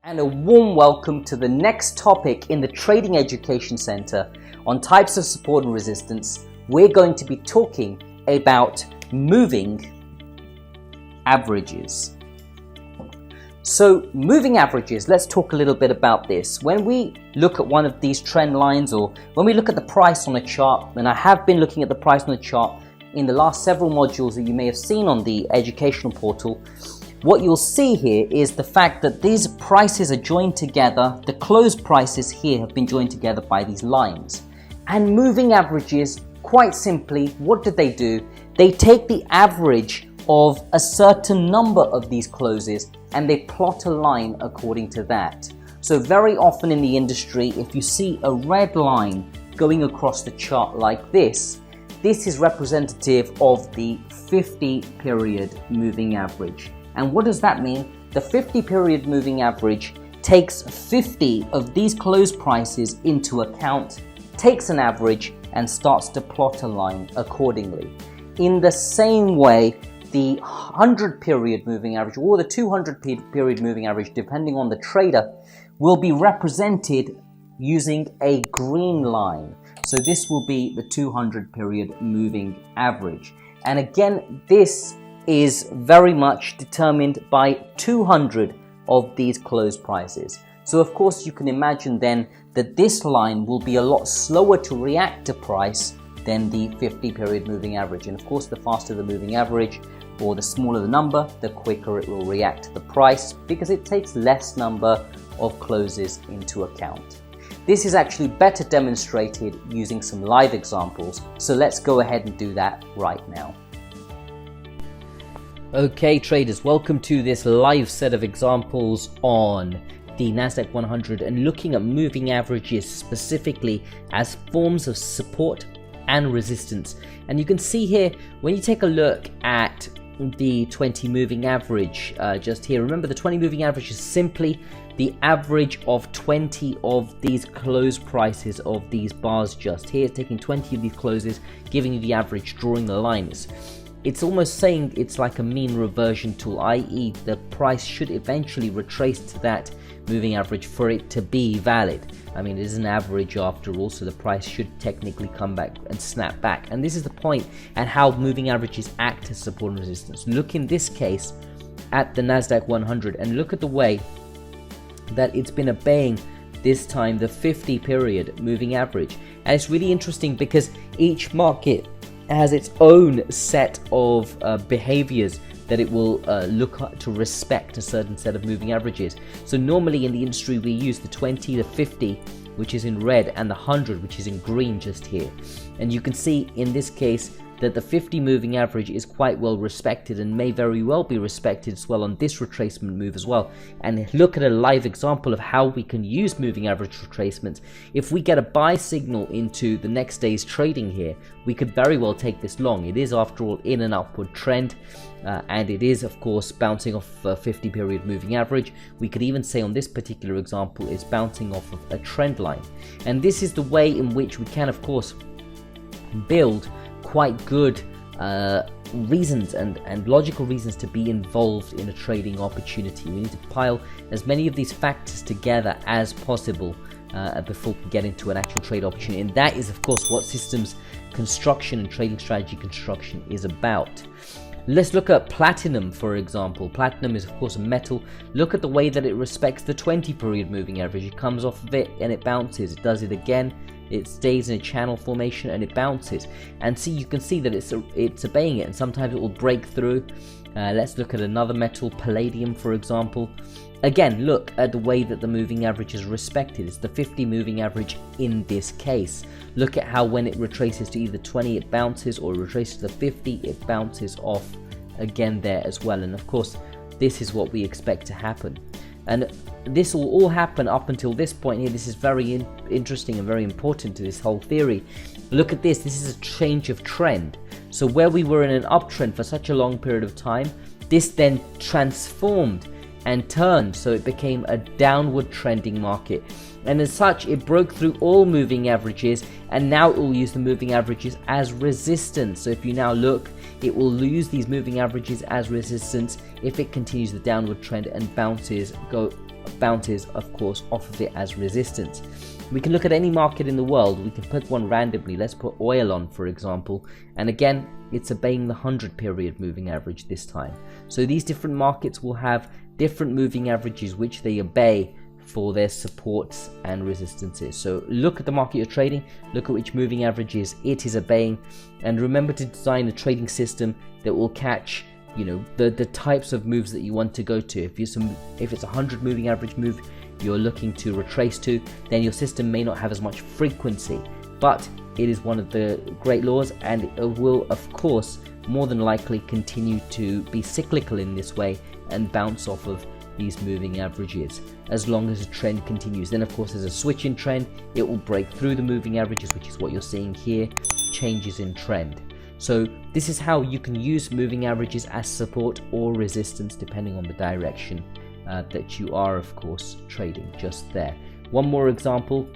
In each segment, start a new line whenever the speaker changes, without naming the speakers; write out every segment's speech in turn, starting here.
And a warm welcome to the next topic in the Trading Education Center on types of support and resistance. We're going to be talking about moving averages. So moving averages, let's talk a little bit about this. When we look at one of these trend lines, or when we look at the price on a chart, and I have been looking at the price on the chart in the last several modules that you may have seen on the educational portal, what you'll see here is the fact that these prices are joined together. The close prices here have been joined together by these lines. And moving averages, quite simply, what do? They take the average of a certain number of these closes and they plot a line according to that. So very often in the industry, if you see a red line going across the chart like this is representative of the 50-period moving average. And what does that mean? The 50-period moving average takes 50 of these close prices into account, takes an average, and starts to plot a line accordingly. In the same way, the 100-period moving average or the 200-period moving average, depending on the trader, will be represented using a green line. So this will be the 200-period moving average. And again, this is very much determined by 200 of these close prices. So of course you can imagine then that this line will be a lot slower to react to price than the 50-period moving average. And of course, the faster the moving average or the smaller the number, the quicker it will react to the price because it takes less number of closes into account. This is actually better demonstrated using some live examples. So let's go ahead and do that right now. Okay traders, welcome to this live set of examples on the NASDAQ 100 and looking at moving averages specifically as forms of support and resistance. And you can see here, when you take a look at the 20 moving average just here, remember the 20 moving average is simply the average of 20 of these close prices of these bars just here, taking 20 of these closes, giving you the average, drawing the lines. It's almost saying it's like a mean reversion tool, i.e. the price should eventually retrace to that moving average for it to be valid. I mean, it is an average after all, so the price should technically come back and snap back. And this is the point and how moving averages act as support and resistance. Look in this case at the NASDAQ 100 and look at the way that it's been obeying this time the 50-period moving average. And it's really interesting because each market has its own set of behaviors that it will look to respect a certain set of moving averages. So normally in the industry we use the 20, the 50, which is in red, and the 100, which is in green just here. And you can see in this case that the 50 moving average is quite well respected and may very well be respected as well on this retracement move as well. And look at a live example of how we can use moving average retracements. If we get a buy signal into the next day's trading here, we could very well take this long. It is after all in an upward trend and it is of course bouncing off a 50-period moving average. We could even say on this particular example it's bouncing off of a trend line. And this is the way in which we can of course build quite good reasons and logical reasons to be involved in a trading opportunity. We need to pile as many of these factors together as possible before we get into an actual trade opportunity. And that is of course what systems construction and trading strategy construction is about. Let's look at platinum, for example. Platinum is of course a metal. Look at the way that it respects the 20-period moving average. It comes off of it and it bounces. It does it again. It stays in a channel formation and it bounces. And see, you can see that it's obeying it, and sometimes it will break through. Let's look at another metal, palladium, for example. Again, look at the way that the moving average is respected. It's the 50 moving average in this case. Look at how when it retraces to either 20 it bounces, or it retraces to the 50 it bounces off again there as well. And of course this is what we expect to happen. And this will all happen up until this point here. This is very interesting and very important to this whole theory. Look at this. This is a change of trend. So where we were in an uptrend for such a long period of time, this then transformed and turned, so it became a downward trending market. And as such, it broke through all moving averages, and now it will use the moving averages as resistance. So if you now look, it will use these moving averages as resistance if it continues the downward trend and bounces, bounces, of course, off of it as resistance. We can look at any market in the world. We can put one randomly. Let's put oil on, for example, and again it's obeying the 100 period moving average this time. So these different markets will have different moving averages which they obey for their supports and resistances. So look at the market you're trading, look at which moving averages it is obeying, and remember to design a trading system that will catch the types of moves that you want to go to. If it's a 100 moving average move you're looking to retrace to, then your system may not have as much frequency, but it is one of the great laws, and it will of course more than likely continue to be cyclical in this way and bounce off of these moving averages as long as the trend continues. Then of course there's a switch in trend, it will break through the moving averages, which is what you're seeing here, changes in trend. So this is how you can use moving averages as support or resistance depending on the direction that you are of course trading just there. One more example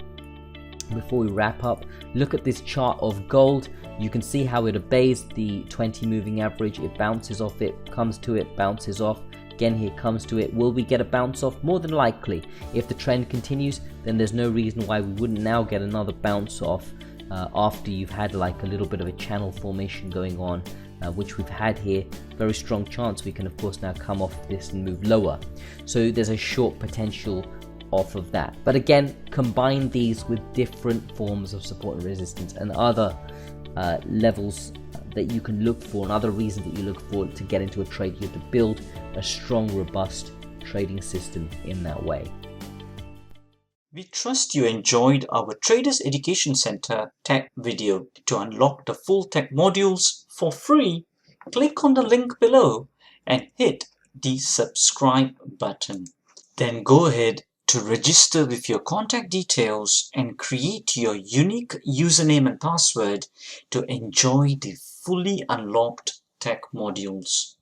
before we wrap up. Look at this chart of gold. You can see how it obeys the 20 moving average. It bounces off it, comes to it, bounces off. Again, here comes to it. Will we get a bounce off? More than likely. If the trend continues, then there's no reason why we wouldn't now get another bounce off after you've had like a little bit of a channel formation going on, which we've had here. Very strong chance we can of course now come off this and move lower. So there's a short potential off of that. But again, combine these with different forms of support and resistance and other levels that you can look for, and other reasons that you look for to get into a trade. You have to build a strong, robust trading system in that way.
We trust you enjoyed our Traders Education Center tech video. To unlock the full tech modules for free, click on the link below and hit the subscribe button. Then go ahead to register with your contact details and create your unique username and password to enjoy the fully unlocked tech modules.